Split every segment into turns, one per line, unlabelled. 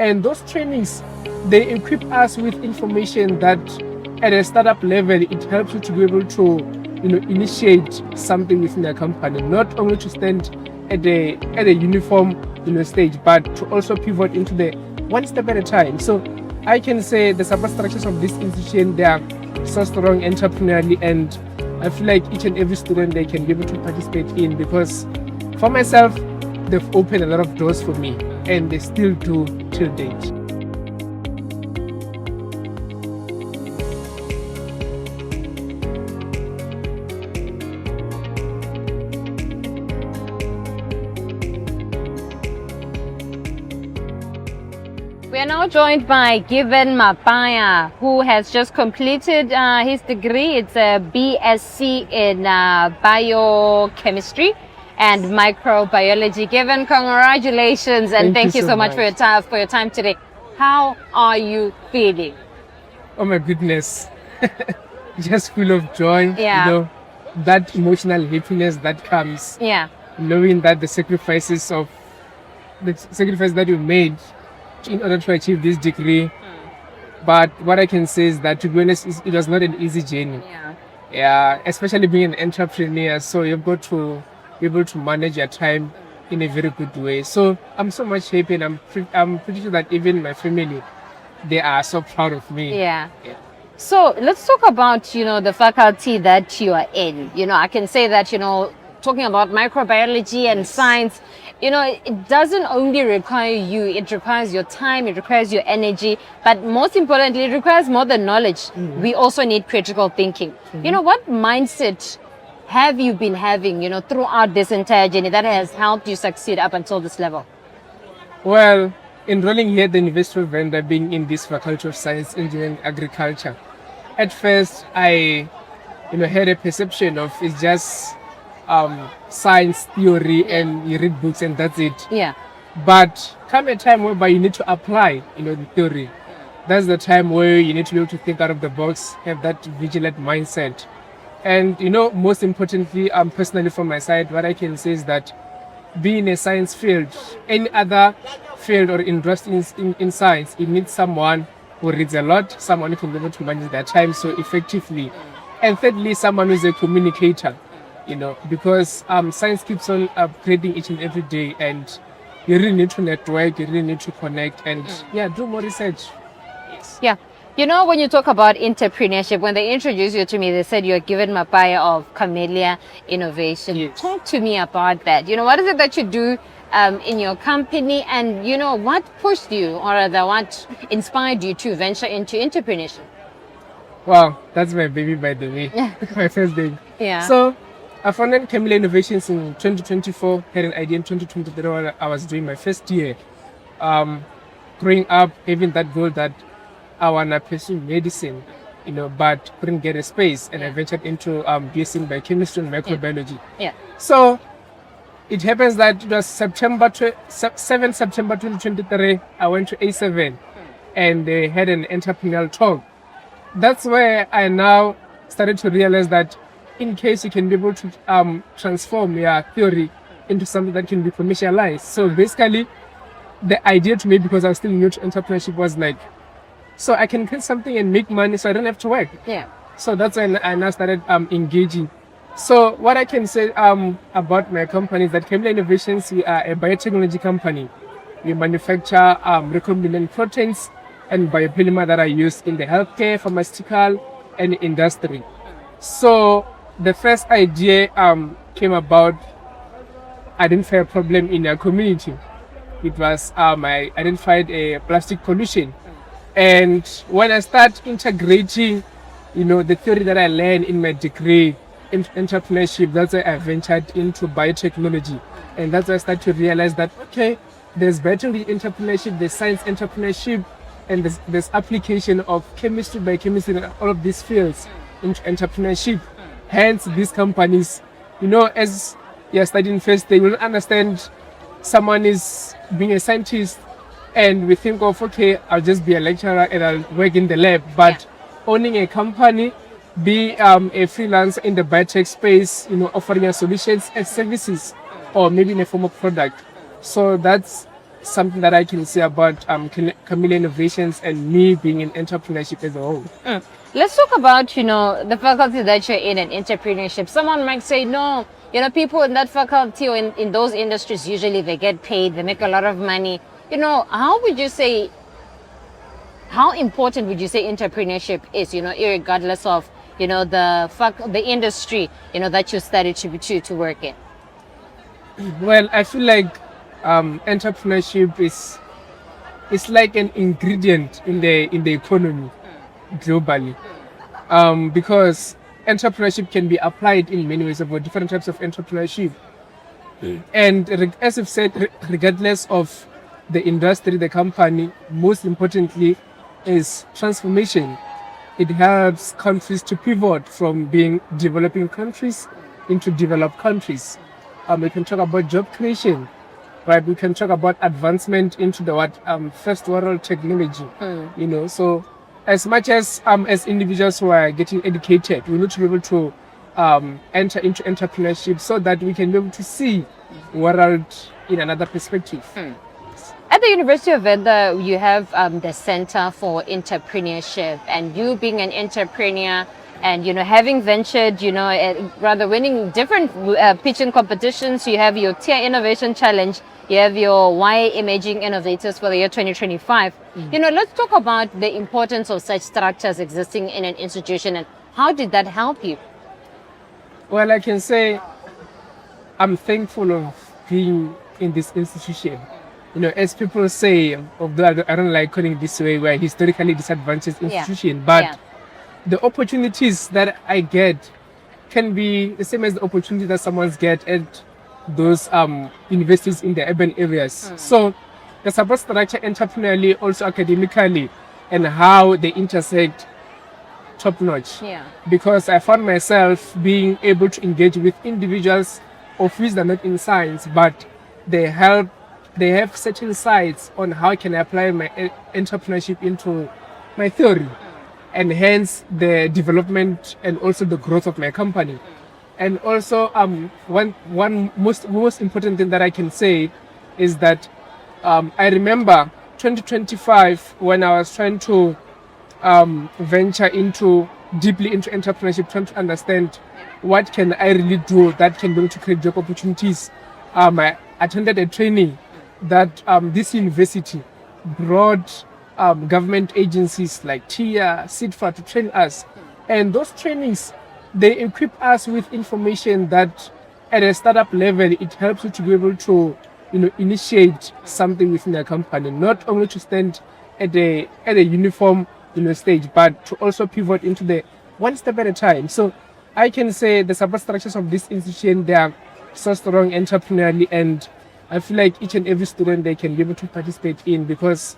And those trainings, they equip us with information that at a startup level, it helps you to be able to, initiate something within a company, not only to stand at a uniform, stage, but to also pivot into the one step at a time. So I can say the support structures of this institution, they are so strong entrepreneurially, and I feel like each and every student they can be able to participate in, because for myself, they've opened a lot of doors for me, and they still do till date.
We are now joined by Given Mapaya, who has just completed his degree. It's a BSc in biochemistry and microbiology. Given, congratulations, and thank you so much for your time today. How are you feeling?
Oh my goodness, just full of joy.
Yeah.
That emotional happiness that comes.
Yeah.
Knowing that the sacrifice that you made in order to achieve this degree. But what I can say is that, to be honest, it was not an easy journey. Yeah, especially being an entrepreneur, so you've got to be able to manage your time in a very good way. So I'm so much happy, and I'm pretty sure that even my family, they are so proud of me.
Yeah. So let's talk about, the faculty that you are in. I can say that, talking about microbiology and science, it doesn't only require you, it requires your time, it requires your energy, but most importantly, it requires more than knowledge. We also need critical thinking. What mindset have you been having, throughout this entire journey that has helped you succeed up until this level?
Well, enrolling here at the University of Venda, being in this Faculty of Science, Engineering, Agriculture, at first I, had a perception of it's just science theory, and you read books and that's it.
Yeah.
But come a time whereby you need to apply, the theory. That's the time where you need to be able to think out of the box, have that vigilant mindset. And most importantly, personally from my side, what I can say is that being a science field, any other field or interest in science, it needs someone who reads a lot, someone who can be able to manage their time so effectively. And thirdly, someone who is a communicator. Because science keeps on upgrading each and every day, and you really need to network, you really need to connect, and do more research. Yes.
Yeah. When you talk about entrepreneurship, when they introduced you to me, they said you're Given Mapaya of 𝐴 Innovation.
Yes.
Talk to me about that. What is it that you do in your company, and what pushed you, or rather what inspired you to venture into entrepreneurship?
Wow, that's my baby, by the way. My first baby.
Yeah.
So I founded 𝐴 Innovations in 2024, had an idea in 2023 when I was doing my first year. Growing up, having that goal that I want to pursue medicine, but couldn't get a space, and I ventured into BSc in biochemistry and microbiology.
Yeah.
So it happens that it was 7 September 2023, I went to A7 and they had an entrepreneurial talk. That's where I now started to realize that in case you can be able to transform your theory into something that can be commercialized. So basically, the idea to me, because I was still new to entrepreneurship, was like, so I can create something and make money so I don't have to work.
Yeah.
So that's when I now started engaging. So what I can say about my company is that 𝐴 Innovations, we are a biotechnology company. We manufacture recombinant proteins and biopolymer that are used in the healthcare, pharmaceutical, and industry. So the first idea came about identify a problem in our community. It was I identified a plastic pollution. And when I start integrating, the theory that I learned in my degree in entrepreneurship, that's why I ventured into biotechnology. And that's why I started to realize that, okay, there's biotechnology entrepreneurship, there's science entrepreneurship, and there's application of chemistry, biochemistry, and all of these fields into entrepreneurship. Hence, these companies, as you're studying first, they will understand someone is being a scientist, and we think of, okay, I'll just be a lecturer and I'll work in the lab. But owning a company, be a freelancer in the biotech space, offering your solutions and services, or maybe in a form of product. So that's something that I can say about 𝐴𝐚 Innovations and me being in entrepreneurship as a whole.
Let's talk about, the faculty that you're in and entrepreneurship. Someone might say, no, people in that faculty or in those industries, usually they get paid, they make a lot of money. How would you say, how important would you say entrepreneurship is, regardless of, the industry, that you studied to work in?
Well, I feel like entrepreneurship is like an ingredient in the economy globally, because entrepreneurship can be applied in many ways about different types of entrepreneurship. And as I've said, regardless of the industry, the company, most importantly is transformation. It helps countries to pivot from being developing countries into developed countries. We can talk about job creation, right? We can talk about advancement into the first world technology. So as much as individuals who are getting educated, we need to be able to enter into entrepreneurship so that we can be able to see world in another perspective.
At the University of Venda, you have the Center for Entrepreneurship, and you being an entrepreneur and, having ventured, rather winning different pitching competitions. You have your Tier Innovation Challenge, you have your Y Emerging Innovators for the year 2025. Let's talk about the importance of such structures existing in an institution, and how did that help you?
Well, I can say I'm thankful of being in this institution. As people say, although I don't like calling it this way, we're a historically disadvantaged institution, but the opportunities that I get can be the same as the opportunity that someone's get at those universities in the urban areas. So the support structure entrepreneurially, also academically, and how they intersect, top notch. Because I found myself being able to engage with individuals of which they're not in science, but they have certain insights on how can I apply my entrepreneurship into my theory, and hence the development and also the growth of my company. And also one most important thing that I can say is that I remember 2025 when I was trying to venture deeply into entrepreneurship, trying to understand what can I really do that can be able to create job opportunities. I attended a training that this university brought government agencies like TIA, SIDFA to train us. And those trainings, they equip us with information that at a startup level, it helps you to be able to initiate something within a company, not only to stand at a uniform stage, but to also pivot into the one step at a time. So I can say the support structures of this institution, they are so strong entrepreneurially, and I feel like each and every student they can be able to participate in, because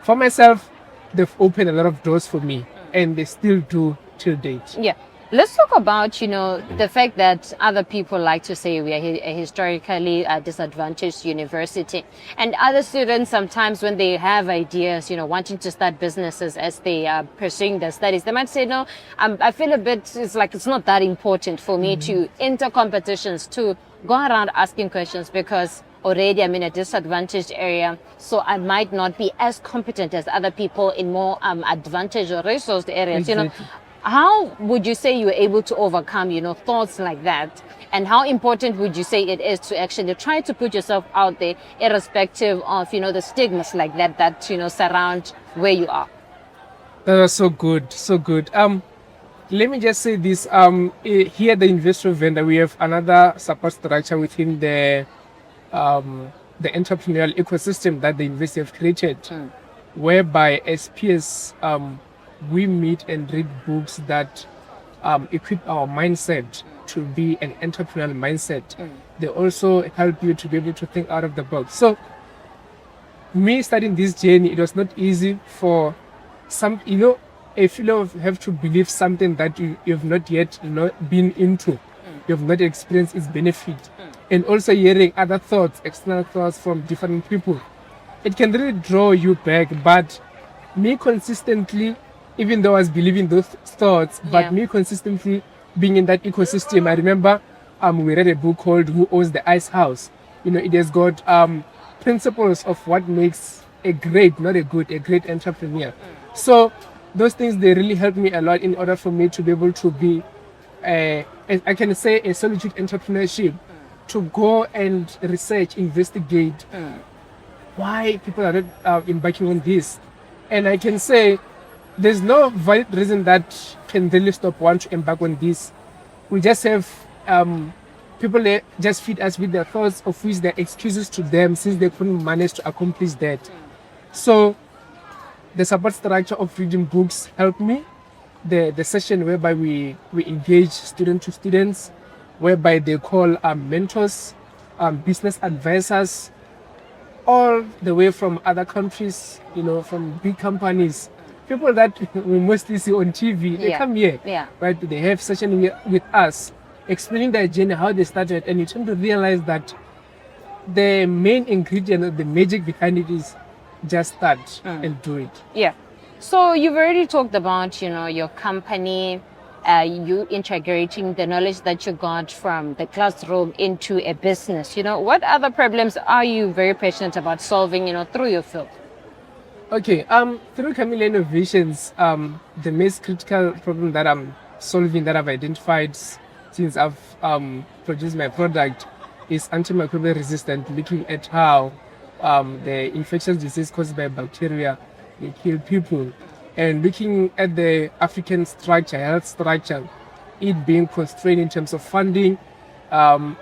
for myself, they've opened a lot of doors for me, and they still do till date.
Let's talk about, the fact that other people like to say we are a historically disadvantaged university. And other students, sometimes when they have ideas, wanting to start businesses as they are pursuing their studies, they might say, no, I feel a bit, it's like it's not that important for me to enter competitions, to go around asking questions, because already I'm in a disadvantaged area, so I might not be as competent as other people in more advantaged or resourced areas. How would you say you were able to overcome, thoughts like that? And how important would you say it is to actually try to put yourself out there, irrespective of, the stigmas like that, surround where you are?
That was so good, so good. Let me just say this, here at the University of Venda, we have another support structure within the entrepreneurial ecosystem that the university have created, whereby as peers, we meet and read books that equip our mindset to be an entrepreneurial mindset. They also help you to be able to think out of the box. So me starting this journey, it was not easy for some, if you have to believe something that you've not yet been into, you've not experienced its benefit, and also hearing other thoughts, external thoughts from different people, it can really draw you back. But me consistently, even though I was believing those thoughts, but me consistently being in that ecosystem, I remember we read a book called Who Owns the Ice House. It has got principles of what makes a great, not a good, a great entrepreneur. So those things, they really helped me a lot in order for me to be able to be, I can say, a solitude entrepreneurship, to go and research, investigate why people are not embarking on this. And I can say there's no valid reason that can really stop one to embark on this. We just have people that just feed us with their thoughts, of which their excuses to them, since they couldn't manage to accomplish that. So the support structure of reading books helped me. The session whereby we engage student to students, whereby they call mentors, business advisors, all the way from other countries, from big companies, people that we mostly see on TV. They come here, right? They have session with us, explaining their journey, how they started, and you tend to realize that the main ingredient, the magic behind it, is just start and do it.
Yeah. So you've already talked about, your company, you integrating the knowledge that you got from the classroom into a business. What other problems are you very passionate about solving, through your field?
Okay, through 𝐚𝐭 Innovations, the most critical problem that I'm solving, that I've identified since I've produced my product, is antimicrobial resistance, looking at how the infectious disease caused by bacteria, they kill people, and looking at the African structure, health structure, it being constrained in terms of funding,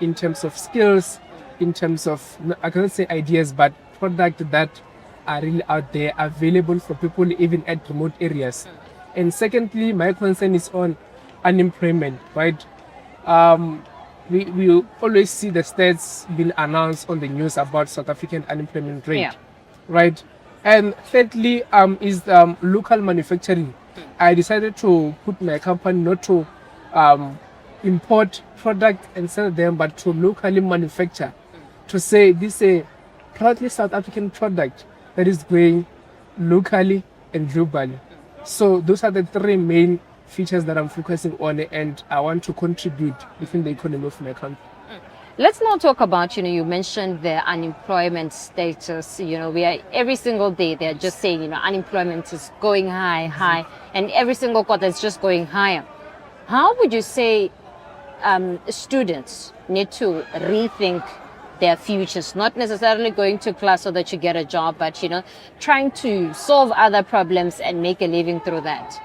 in terms of skills, in terms of, I cannot say ideas, but products that are really out there, available for people even at remote areas. And secondly, my concern is on unemployment, right? We always see the stats being announced on the news about South African unemployment rate, right? And thirdly, is local manufacturing. I decided to put my company not to import product and sell them, but to locally manufacture, to say this is a proudly South African product that is growing locally and globally. So those are the three main features that I'm focusing on, and I want to contribute within the economy of my country.
Let's now talk about, you mentioned the unemployment status. We are every single day, they're just saying, unemployment is going high, and every single quarter it's just going higher. How would you say students need to rethink their futures, not necessarily going to class so that you get a job, but, trying to solve other problems and make a living through that?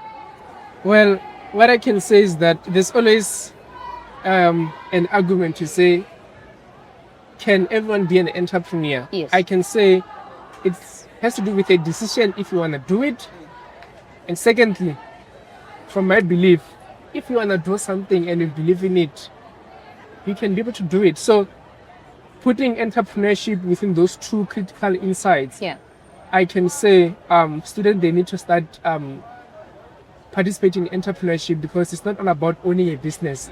Well, what I can say is that there's always an argument to say, can everyone be an entrepreneur?
Yes.
I can say it has to do with a decision if you want to do it. And secondly, from my belief, if you want to do something and you believe in it, you can be able to do it. So putting entrepreneurship within those two critical insights, I can say students, they need to start participating in entrepreneurship, because it's not all about owning a business.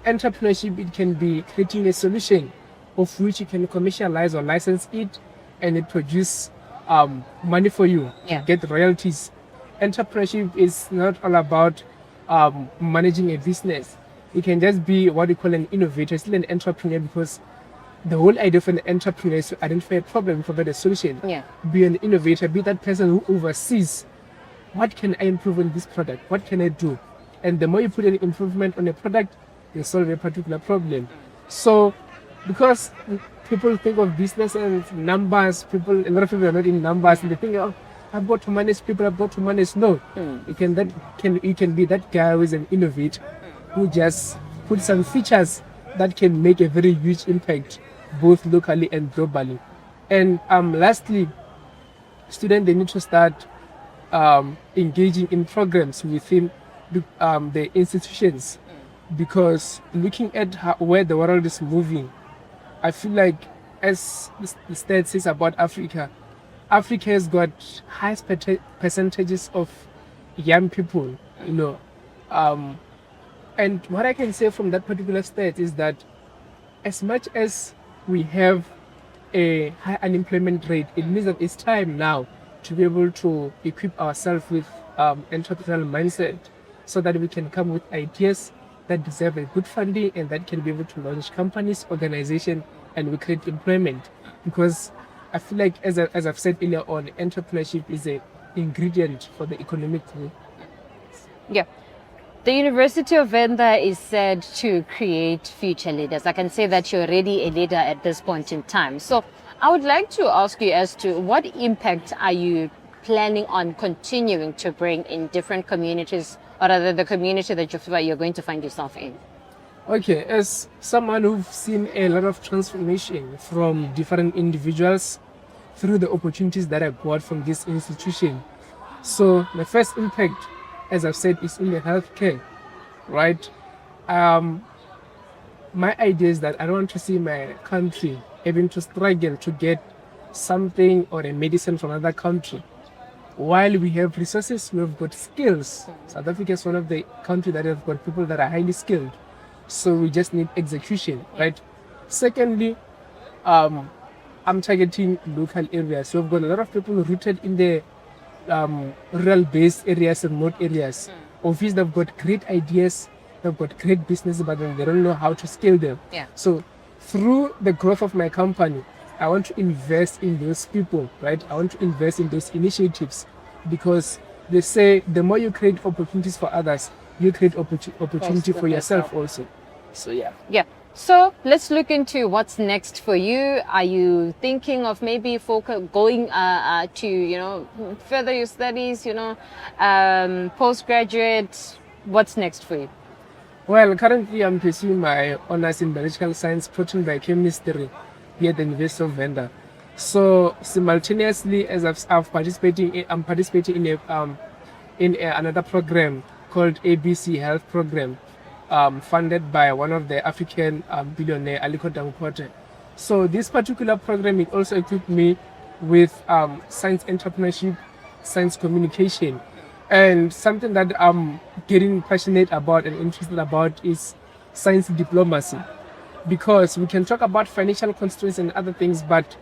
Entrepreneurship, it can be creating a solution of which you can commercialize or license it, and it produce money for you, get royalties. Entrepreneurship is not all about managing a business. You can just be what we call an innovator, still an entrepreneur, because the whole idea of an entrepreneur is to identify a problem, provide a solution. Be an innovator, be that person who oversees, what can I improve on this product? What can I do? And the more you put an improvement on a product, you solve a particular problem. So, because people think of business and numbers, a lot of people are not in numbers, and they think, oh, I've got to manage people, I've got to manage. No, you can be that guy who is an innovator, who just put some features that can make a very huge impact, both locally and globally. And lastly, students, they need to start engaging in programs within the institutions, because looking at where the world is moving, I feel like, as the stat says about Africa has got highest percentages of young people, and what I can say from that particular state is that as much as we have a high unemployment rate, it means that it's time now to be able to equip ourselves with entrepreneurial mindset, so that we can come with ideas that deserve a good funding and that can be able to launch companies, organizations, and we create employment. Because I feel like, as I've said earlier on, entrepreneurship is an ingredient for the economic growth.
Yeah. The University of Venda is said to create future leaders. I can say that you're already a leader at this point in time. So I would like to ask you as to what impact are you planning on continuing to bring in different communities, or rather the community that you feel like you're going to find yourself in?
Okay, as someone who's seen a lot of transformation from different individuals through the opportunities that I got from this institution. So the first impact, as I've said, is in the healthcare, right? My idea is that I don't want to see my country having to struggle to get something or a medicine from another country. While we have resources, we have got skills. South Africa is one of the countries that have got people that are highly skilled. So we just need execution, right? Secondly, I'm targeting local areas. So we've got a lot of people rooted in the rural-based areas and remote areas. Obviously, they've got great ideas, they've got great business, but then they don't know how to scale them.
Yeah.
So through the growth of my company, I want to invest in those people, right? I want to invest in those initiatives, because they say the more you create opportunities for others, you create opportunity for yourself also. So yeah.
Yeah. So let's look into what's next for you. Are you thinking of maybe going to, further your studies, postgraduate? What's next for you?
Well, currently I'm pursuing my honors in biological science, protein biochemistry here at the University of Venda. So simultaneously, as I'm participating in another program called ABC Health Program, funded by one of the African billionaire, 𝐿𝐴𝐿. So this particular program, it also equipped me with science entrepreneurship, science communication, and something that I'm getting passionate about and interested about is science diplomacy, because we can talk about financial constraints and other things, but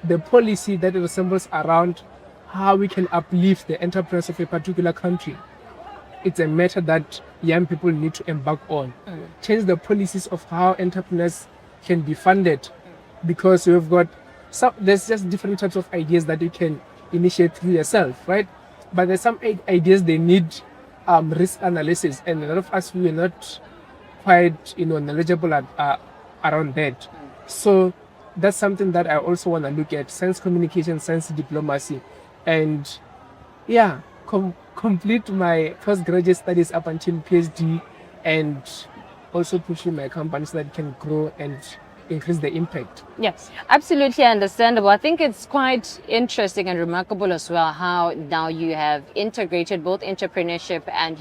the policy that it resembles around how we can uplift the enterprise of a particular country, it's a matter that young people need to embark on. Change the policies of how entrepreneurs can be funded, because we've got there's just different types of ideas that you can initiate through yourself, right? But there's some ideas they need risk analysis, and a lot of us, we are not quite knowledgeable around that. So that's something that I also want to look at: science communication, science diplomacy, and yeah, complete my postgraduate studies up until PhD, and also pushing my company so that it can grow and increase the impact.
Yes, absolutely understandable. I think it's quite interesting and remarkable as well how now you have integrated both entrepreneurship and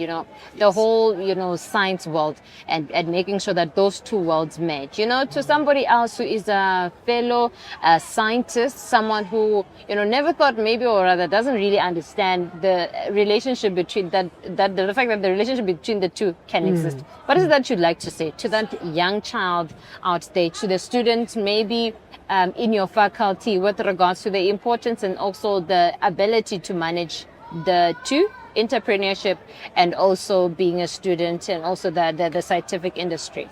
the whole science world, and making sure that those two worlds meet. To somebody else who is a fellow scientist, someone who never thought maybe, or rather doesn't really understand the relationship between the fact that the relationship between the two can exist. What is it that you'd like to say to that young child out there, to the students maybe in your faculty, with regards to the importance and also the ability to manage the two, entrepreneurship and also being a student, and also the scientific industry?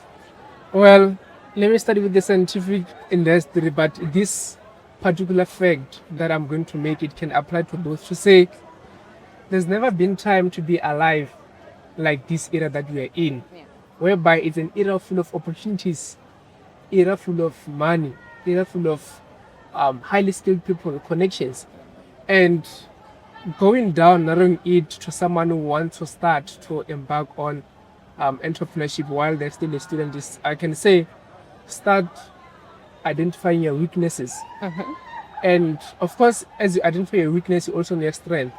Well, let me start with the scientific industry, but this particular fact that I'm going to make, it can apply to both. To say, there's never been time to be alive like this era that we are in, whereby it's an era full of opportunities, era full of money, era full of highly skilled people, connections, and going down, narrowing it to someone who wants to start to embark on entrepreneurship while they're still a student is, I can say, start identifying your weaknesses. And of course, as you identify your weakness, you also know your strength.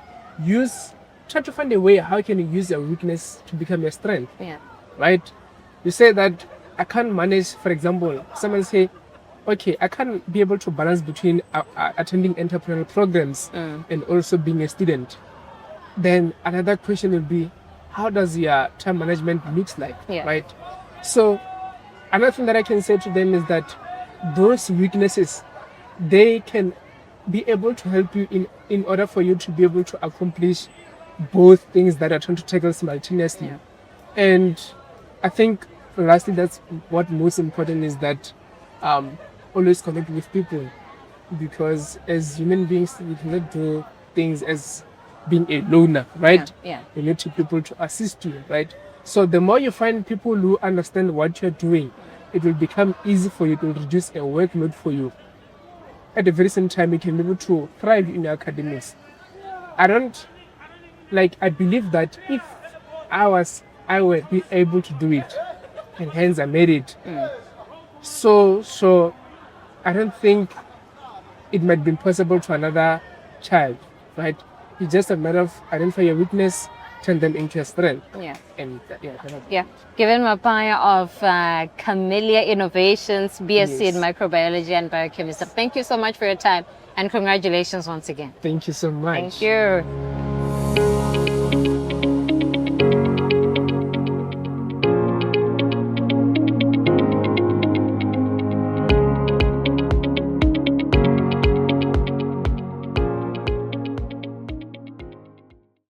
Try to find a way how can you use your weakness to become your strength. Right? You say that I can't manage, for example, someone say, okay, I can't be able to balance between attending entrepreneurial programs and also being a student. Then another question will be, how does your time management looks like, right? So another thing that I can say to them is that those weaknesses, they can be able to help you in order for you to be able to accomplish both things that are trying to tackle simultaneously. And I think lastly, that's what most important is, that always connect with people. because as human beings, we cannot do things as being a loner, right?
Yeah.
You need people to assist you, right? So the more you find people who understand what you're doing, it will become easy for you to reduce a workload for you. At the very same time, you can be able to thrive in your academics. I believe that if I would be able to do it, and hence I made it. So I don't think it might be possible to another child, right? It's just a matter of identify your weakness, turn them into a strength.
Yeah.
And
Yeah. Given Mapaya of 𝐴𝐚𝐭 Innovations, BSc
Yes.
in Microbiology and Biochemistry. Thank you so much for your time and congratulations once again.
Thank you so much.
Thank you.